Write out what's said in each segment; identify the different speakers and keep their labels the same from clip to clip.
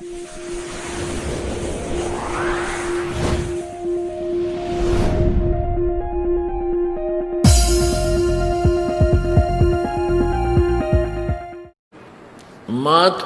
Speaker 1: मात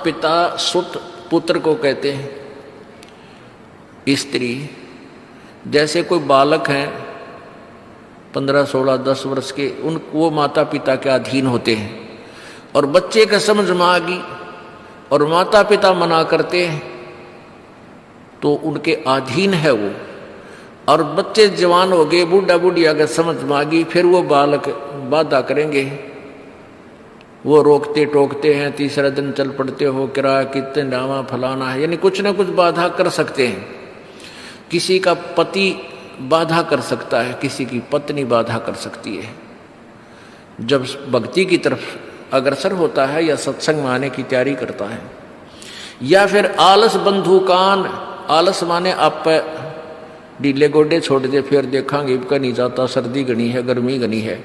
Speaker 1: पिता सुत पुत्र को कहते हैं। स्त्री जैसे कोई बालक हैं 15, 16, 10 वर्ष के, वो माता पिता के अधीन होते हैं। और बच्चे का समझ में आ गई और माता पिता मना करते हैं तो उनके अधीन है वो। और बच्चे जवान हो गए, बूढ़ा बुढ़िया अगर समझ में आ गई, फिर वो बालक बाधा करेंगे, वो रोकते टोकते हैं, तीसरा दिन चल पड़ते हो, किराया कितने डावा फलाना है, यानी कुछ ना कुछ बाधा कर सकते हैं। किसी का पति बाधा कर सकता है, किसी की पत्नी बाधा कर सकती है। जब भक्ति की तरफ अग्रसर होता है या सत्संग में आने की तैयारी करता है, या फिर आलस बंधुकान, आलस माने आप ढीले गोडे छोड़ दे, फिर देखांगे इबका नहीं जाता, सर्दी घनी है, गर्मी घनी है,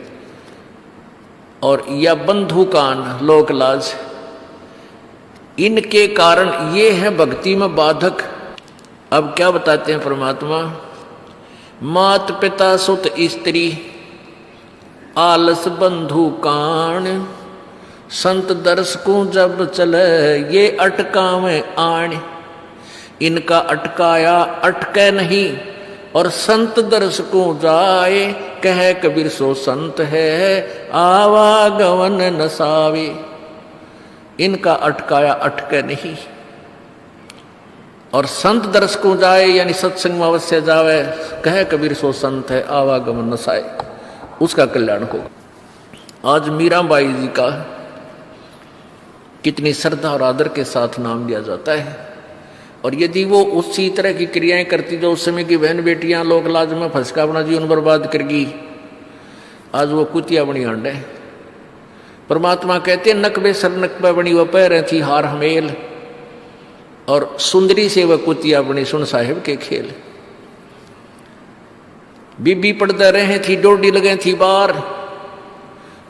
Speaker 1: और या बंधुकान लोक लाज, इनके कारण ये है भक्ति में बाधक। अब क्या बताते हैं परमात्मा, मात पिता सुत स्त्री आलस बंधुकान, संत दर्शकों जब चले ये अटकावे आण, इनका अटकाया अटके नहीं, और संत दर्शकों जाए कह कबीर सो संत है आवागमन नसावे। इनका अटकाया अटके नहीं, और संत दर्शकों जाए यानी सत्संग में अवश्य जावे, कह कबीर सो संत है आवागमन नसाए, उसका कल्याण होगा। आज मीराबाई जी का कितनी श्रद्धा और आदर के साथ नाम लिया जाता है, और यदि वो उसी तरह की क्रियाएं करती जो उस समय की बहन बेटियां लोक लाज में फंसका अपना जीवन बर्बाद करगी, आज वो कुतिया बनी हांड है। परमात्मा कहते नकबे सर नकबे बनी वह पैर थी हार हमेल, और सुंदरी से वह कुतिया बनी सुन साहिब के खेल। बीबी पड़दा रहे थी डोडी लगे थी बार,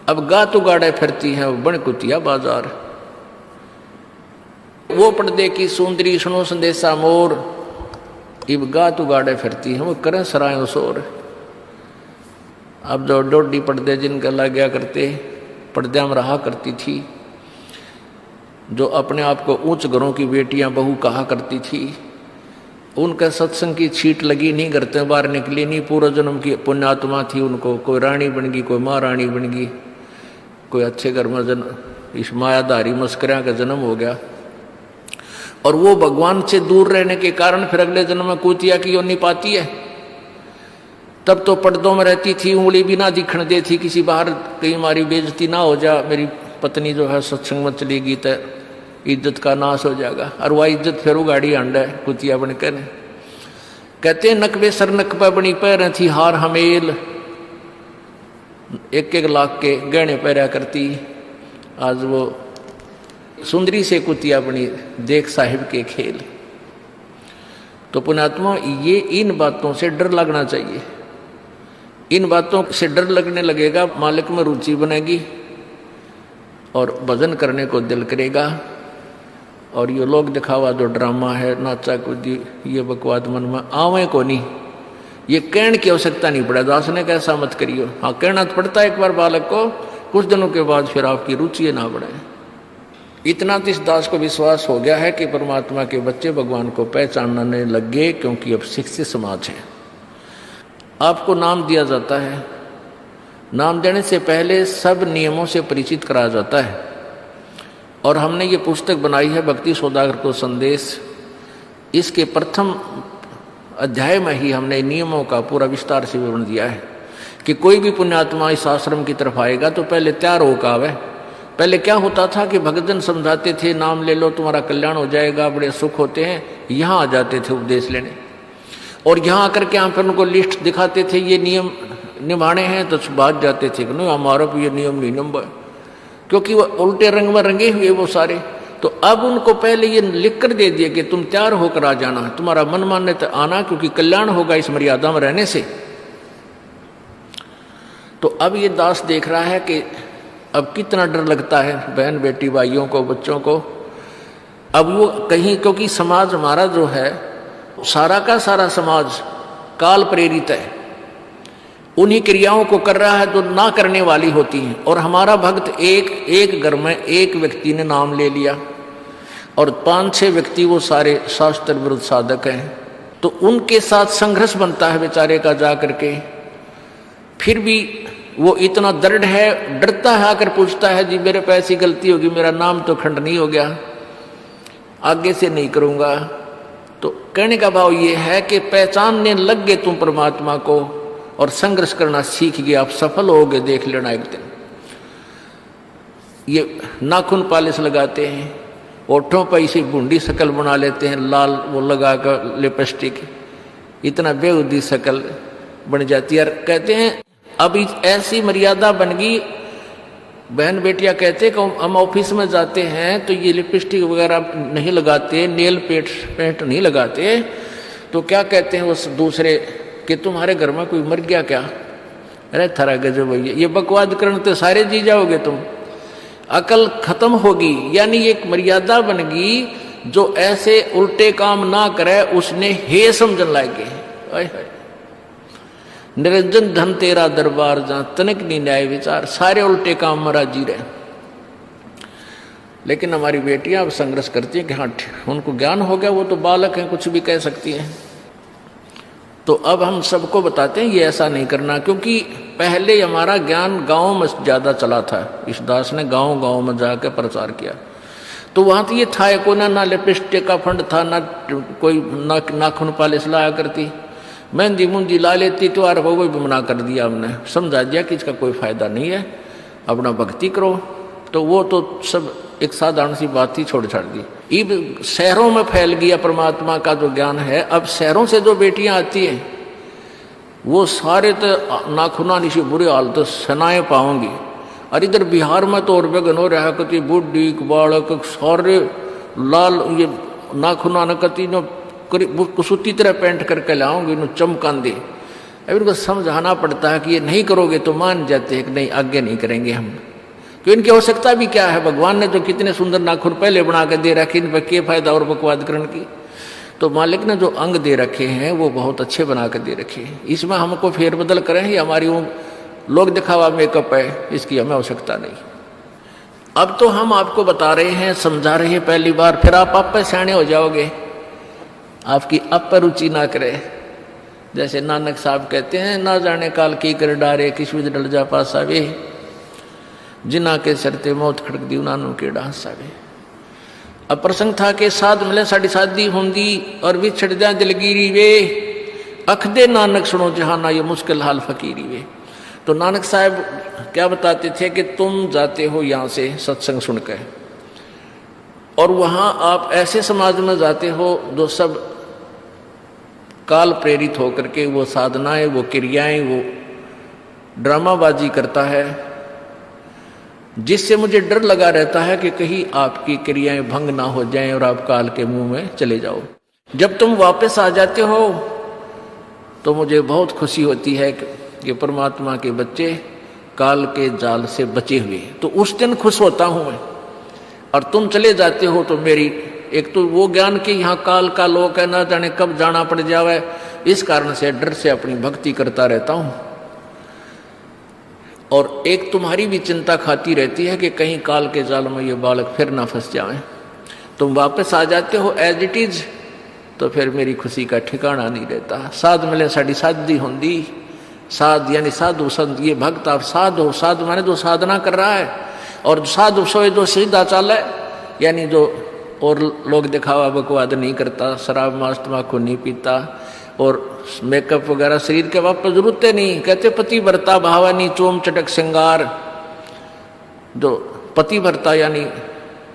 Speaker 1: अब गातु गाड़े फिरती है बन कुतिया बाजार। वो पर्दे की सुंदरी सुनो संदेशा मोर, इब गातु गाड़े फिरती है वो करें सराय शोर। अब जो डोडी पर्दे जिनका लग गया करते, पर्दे में रहा करती थी, जो अपने आप को ऊंच घरों की बेटियां बहू कहा करती थी, उनका सत्संग की छीट लगी नहीं, करते बाहर निकली नहीं, पूर्व जन्म की पुण्यात्मा थी, उनको कोई रानी बन गई, कोई महारानी बन गई, कोई अच्छे घर में जन्म, इस मायाधारी मस्करिया का जन्म हो गया। और वो भगवान से दूर रहने के कारण फिर अगले जन्म में कुतिया की योनि पाती है। तब तो पर्दों में रहती थी, उंगली भी ना दिखने देती, किसी बाहर कहीं हमारी बेइज्जती ना हो जा, मेरी पत्नी जो है सत्संग में चलेगी तो इज्जत का नाश हो जाएगा, और वह इज्जत फिर उगाड़ी अंड है कुतिया बनकर। कहते नकबे सर नकबे बनी पैर थी हार हमेल, 1-1 लाख के गहने पहरा करती, आज वो सुंदरी से कुतिया बनी देख साहिब के खेल। तो पुण्यात्मा ये इन बातों से डर लगना चाहिए। इन बातों से डर लगने लगेगा, मालिक में रुचि बनेगी और भजन करने को दिल करेगा। और ये लोग दिखावा जो ड्रामा है, नाचा कूदी, ये बकवाद मन में आवे को नहीं, ये कहने की आवश्यकता नहीं पड़े। दास ने कैसा मत करियो, हाँ कहना तो पड़ता है एक बार बालक को, कुछ दिनों के बाद फिर आपकी रुचि ना बढ़े। इतना तो इस दास को विश्वास हो गया है कि परमात्मा के बच्चे भगवान को पहचानने लग गए, क्योंकि अब शिक्षित समाज है। आपको नाम दिया जाता है, नाम देने से पहले सब नियमों से परिचित कराया जाता है। और हमने ये पुस्तक बनाई है भक्ति सौदागर को संदेश, इसके प्रथम अध्याय में ही हमने नियमों का पूरा विस्तार से विवरण दिया है कि कोई भी पुण्यात्मा इस आश्रम की तरफ आएगा तो पहले तैयार होकर आवे। पहले क्या होता था कि भक्तजन समझाते थे नाम ले लो तुम्हारा कल्याण हो जाएगा, बड़े सुख होते हैं, यहाँ आ जाते थे उपदेश लेने, और यहाँ आकर के यहाँ पर उनको लिस्ट दिखाते थे ये नियम निभाने हैं, तो बात जाते थे कि नहीं हमारा भी ये नियम नहीं नंबर, क्योंकि वो उल्टे रंग में रंगे हुए वो सारे। तो अब उनको पहले ये लिख कर दे दिया कि तुम तैयार होकर आ जाना, तुम्हारा मन मानने तो आना, क्योंकि कल्याण होगा इस मर्यादा में रहने से। तो अब ये दास देख रहा है कि अब कितना डर लगता है बहन बेटी भाइयों को, बच्चों को, अब वो कहीं, क्योंकि समाज हमारा जो है सारा का सारा समाज काल प्रेरित है, उन्हीं क्रियाओं को कर रहा है जो ना करने वाली होती हैं। और हमारा भक्त एक घर में एक व्यक्ति ने नाम ले लिया और 5-6 व्यक्ति वो सारे शास्त्र विरुद्ध साधक हैं, तो उनके साथ संघर्ष बनता है बेचारे का जा करके। फिर भी वो इतना दृढ़ है, डरता है, आकर पूछता है जी मेरे पे ऐसी गलती होगी, मेरा नाम तो खंडनी हो गया, आगे से नहीं करूँगा। तो कहने का भाव ये है कि पहचानने लग गए तुम परमात्मा को और संघर्ष करना सीख गए, आप सफल होगे, देख लेना एक दिन। ये नाखून पालिश लगाते हैं, ओठों पर इसी बूंदी शकल बना लेते हैं, लाल वो लगा कर लिपस्टिक, इतना बेहुदी शकल बन जाती है। कहते हैं अब ऐसी मर्यादा बन गई, बहन बेटियां कहते हैं कि हम ऑफिस में जाते हैं तो ये लिपस्टिक वगैरह नहीं लगाते, नेल पेंट नहीं लगाते, तो क्या कहते हैं उस दूसरे कि तुम्हारे घर में कोई मर गया क्या? अरे थारा गजब भैया, ये बकवाद करने तो सारे जी जाओगे तुम, अकल खत्म होगी। यानी एक मर्यादा बन गई, जो ऐसे उल्टे काम ना करे उसने हे समझन लागे। निरंजन धन तेरा दरबार जहां तनिक नहीं न्याय विचार, सारे उल्टे काम में राजी रहे। लेकिन हमारी बेटियां अब संघर्ष करती हैं कि हाँ उनको ज्ञान हो गया, वो तो बालक हैं, कुछ भी कह सकती हैं। तो अब हम सबको बताते हैं ये ऐसा नहीं करना, क्योंकि पहले हमारा ज्ञान गांव में ज़्यादा चला था। इस दास ने गांव गांव में जाकर प्रचार किया, तो वहाँ तो ये था को ना लिपस्टिक का फंड था, ना कोई नाखून पालिश लाया करती, मेहंदी मुंदी ला लेती, त्योहार हो वो भी मना कर दिया हमने, समझा दिया कि इसका कोई फायदा नहीं है, अपना भक्ति करो। तो वो तो सब एक साधारण सी बात ही छोड़ छाड़ दी। अब शहरों में फैल गया परमात्मा का जो ज्ञान है। अब शहरों से जो बेटियां आती हैं वो सारे तो नाखुना निशी बुरे हाल तो सनाए पाओगी। और इधर बिहार में तो और बेगन हो रहा कति बुढ़ी बालक सारे लाल ये नाखुना न कति न कुसुती तरह पेंट करके लाओगे, न चमकान दे। अब इनको समझाना पड़ता है कि ये नहीं करोगे तो मान जाते हैं कि नहीं आगे नहीं करेंगे हम, क्यों इनकी आवश्यकता भी क्या है? भगवान ने जो कितने सुंदर नाखून पहले बना के दे रखे, इन पर क्या फायदा और बकवाद करने की? तो मालिक ने जो अंग दे रखे हैं वो बहुत अच्छे बना के दे रखे हैं, इसमें हमको फेरबदल करें, ये हमारी वो लोग दिखावा मेकअप है, इसकी हमें आवश्यकता नहीं। अब तो हम आपको बता रहे हैं, समझा रहे हैं पहली बार, फिर आप पे सियाने हो जाओगे, आपकी अब पर रुचि ना करे। जैसे नानक साहब कहते हैं, ना जाने काल की कर डारे किस विध डल जा पासा वे, जिना के सरते मौत खड़क दी उन्होंने के डांसा वे। अब प्रसंग था कि साध मिले साड़ी शादी होंगी और भी छड़ जा दिलगिरी वे, अख दे नानक सुनो जहाना ये मुश्किल हाल फकीरी वे। तो नानक साहब क्या बताते थे कि तुम जाते हो यहाँ से सत्संग सुनकर और वहाँ आप ऐसे समाज में जाते हो जो सब काल प्रेरित होकर के वो साधनाएं, वो क्रियाएं, वो ड्रामाबाजी करता है, जिससे मुझे डर लगा रहता है कि कहीं आपकी क्रियाएं भंग ना हो जाएं और आप काल के मुंह में चले जाओ। जब तुम वापस आ जाते हो तो मुझे बहुत खुशी होती है कि परमात्मा के बच्चे काल के जाल से बचे हुए, तो उस दिन खुश होता हूं मैं। और तुम चले जाते हो तो मेरी एक तो वो ज्ञान कि यहाँ काल का लोक है, ना जाने कब जाना पड़ जावे, इस कारण से डर से अपनी भक्ति करता रहता हूं। और एक तुम्हारी भी चिंता खाती रहती है कि कहीं काल के जाल में ये बालक फिर ना फंस जाए। तुम वापस आ जाते हो एज इट इज, तो फिर मेरी खुशी का ठिकाना नहीं रहता। साध मिले साड़ी शादी होंगी, साध यानी साधु संत, ये भक्त आप साध हो, साध माने जो साधना कर रहा है, और साधु सोए जो सीधा चाल है, यानी जो और लोग दिखावा बकवाद नहीं करता, शराब मांस तम्बाकू नहीं पीता और मेकअप वगैरह शरीर के वापस जरूरत नहीं। कहते पति भरता भावानी चोम चटक श्रृंगार, जो पति भरता यानी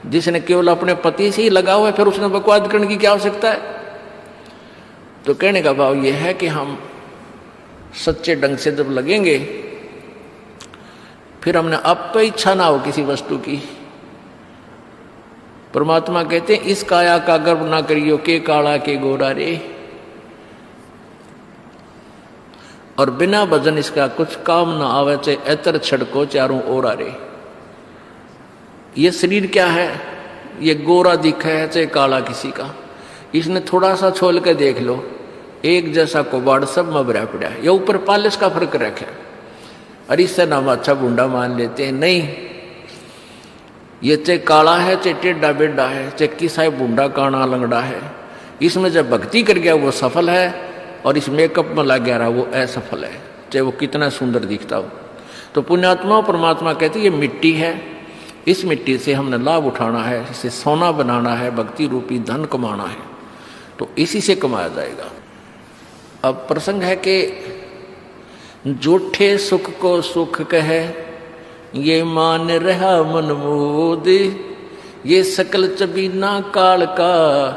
Speaker 1: जिसने केवल अपने पति से ही लगा हुआ है, फिर उसने बकवाद करने की क्या आवश्यकता है? तो कहने का भाव यह है कि हम सच्चे ढंग से जब लगेंगे, फिर हमने अब पे इच्छा ना हो किसी वस्तु की। परमात्मा कहते हैं इस काया का गर्व ना करियो के काला के गोरा रे, और बिना भजन इसका कुछ काम ना आवे, चाहे एतर छड़को चारों ओर रे। ये शरीर क्या है? ये गोरा दिखा है चाहे काला किसी का, इसने थोड़ा सा छोल के देख लो, एक जैसा कबाड़ सब में भरा पड़ा है। ये ऊपर पालिश का फर्क रखे, और इससे नाम अच्छा बूंदा मान लेते हैं। नहीं, ये चाहे काला है चाहे टेढ़ा बेढ़ा है, चाहे किसा बूंदा काना लंगड़ा है, इसमें जब भक्ति कर गया वो सफल है, और इस मेकअप में लग गया रहा वो असफल है, चाहे वो कितना सुंदर दिखता हो। तो पुण्यात्मा परमात्मा कहते ये मिट्टी है, इस मिट्टी से हमने लाभ उठाना है, इसे सोना बनाना है, भक्ति रूपी धन कमाना है, तो इसी से कमाया जाएगा। अब प्रसंग है कि झूठे सुख को सुख कहे, ये मान रहा मन मोद, ये सकल चबीना काल का,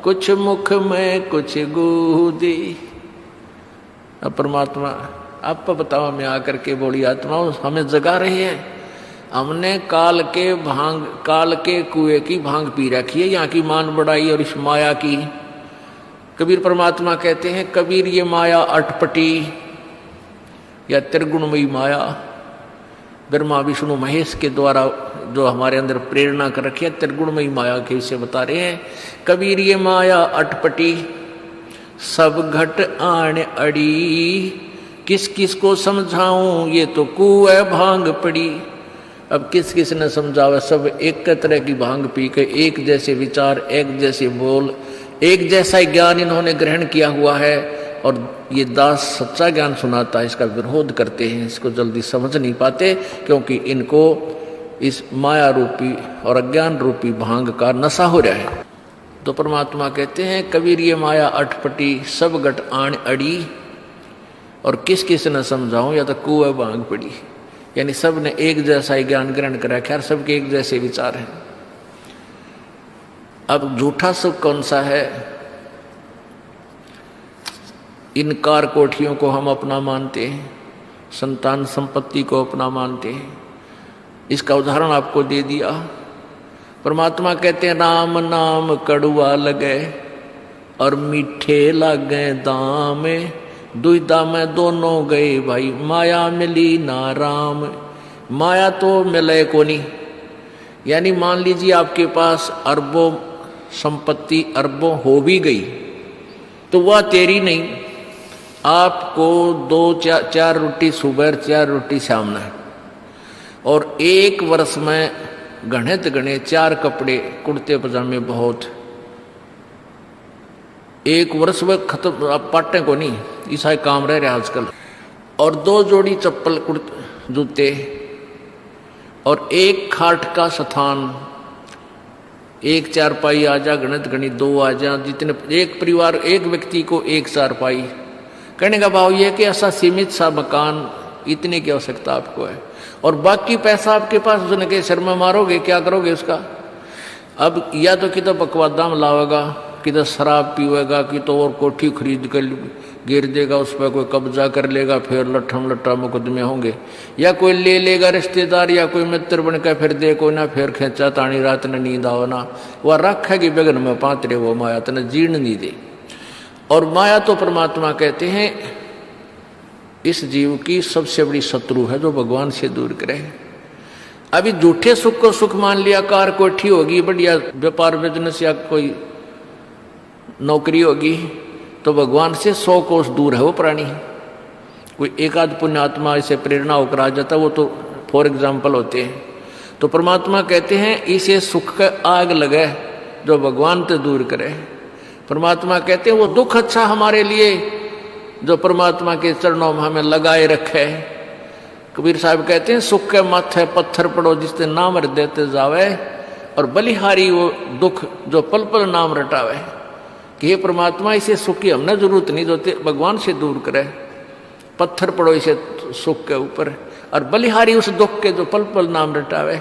Speaker 1: कुछ मुख में कुछ गोदी। अब परमात्मा आप बताओ, मैं आकर के बोली आत्माओं हमें जगा रही है, हमने काल के कुएं की भांग पी रखी है, यहाँ की मान बढ़ाई और इस माया की। कबीर परमात्मा कहते हैं, कबीर ये माया अटपटी या त्रिगुणमयी माया, ब्रह्मा विष्णु महेश के द्वारा जो हमारे अंदर प्रेरणा कर रखी है, त्रिगुणमयी माया के विषय बता रहे हैं। कबीर ये माया अटपटी, सब घट आण अड़ी, किस किस को समझाऊं ये तो कुएं भांग पड़ी। अब किस किस ने समझावा, सब एक तरह की भांग पी के एक जैसे विचार, एक जैसे बोल, एक जैसा ज्ञान इन्होंने ग्रहण किया हुआ है, और ये दास सच्चा ज्ञान सुनाता है, इसका विरोध करते हैं, इसको जल्दी समझ नहीं पाते, क्योंकि इनको इस माया रूपी और अज्ञान रूपी भांग का नशा हो रहा है। तो परमात्मा कहते हैं, कबीर ये माया अटपटी, सब घट आण अड़ी, और किस किस न समझाऊं या तो कुएं भांग पड़ी, यानी सब ने एक जैसा ही ज्ञान ग्रहण कर रखा है, सबके एक जैसे विचार हैं। अब झूठा सुख कौन सा है? इन कार कोठियों को हम अपना मानते हैं, संतान संपत्ति को अपना मानते हैं। इसका उदाहरण आपको दे दिया। परमात्मा कहते हैं, राम नाम कड़ुआ लगे और मीठे लागे दाम, दुविधा में दोनों गए भाई, माया मिली ना राम। माया तो मिले को नहीं, यानी मान लीजिए आपके पास अरबों संपत्ति अरबों हो भी गई, तो वह तेरी नहीं। आपको 2-4 रोटी सुबह, 4 रोटी शाम में, और एक वर्ष में गणे 4 कपड़े कुर्ते पजामे बहुत, एक वर्ष में खत्म। आप पाटे को नहीं, ऐसा काम रह रहा आजकल। और 2 जोड़ी चप्पल जूते, और एक खाट का स्थान, एक चारपाई आ जा, गणित 2 आ जा, जितने एक परिवार एक व्यक्ति को एक चारपाई। कहने का भाव यह कि ऐसा सीमित सा मकान, इतने की आवश्यकता आपको है, और बाकी पैसा आपके पास उसने के सिर में मारोगे, क्या करोगे उसका? अब या तो कि तो बकवादा में लावेगा, कि तो शराब पीवेगा, कि तो और कोठी खरीद कर गिर देगा, उस पर कोई कब्जा कर लेगा, फिर लट्ठा मुकदमे होंगे, या कोई ले लेगा रिश्तेदार या कोई मित्र बन कर फिर दे को ना, फिर खेचा तानी रात ने नींद आओ ना, वह रखेगी बेगन में पात्रे, वो माया तने जीर्ण नहीं दे। और माया तो परमात्मा कहते हैं इस जीव की सबसे बड़ी शत्रु है, जो भगवान से दूर करे। अभी झूठे सुख को सुख मान लिया, कार कोठी होगी, बढ़िया व्यापार बिजनेस या कोई नौकरी होगी, तो भगवान से 100 कोस दूर है वो प्राणी। कोई एक आध पुण्यात्मा इसे प्रेरणा होकर आ जाता, वो तो फॉर एग्जाम्पल होते हैं। तो परमात्मा कहते हैं इसे सुख का आग लगे जो भगवान से दूर करे। परमात्मा कहते हैं वो दुख अच्छा हमारे लिए जो परमात्मा के चरणों में हमें लगाए रखे। कबीर साहब कहते हैं सुख के माथे पत्थर पड़ो जिससे नाम देते जावे, और बलिहारी वो दुख जो पल पल नाम रटावे। कि हे परमात्मा इसे सुख की हमने जरूरत नहीं, जो भगवान से दूर करे। पत्थर पड़ो इसे सुख के ऊपर, और बलिहारी उस दुख के जो पल पल नाम रटावे।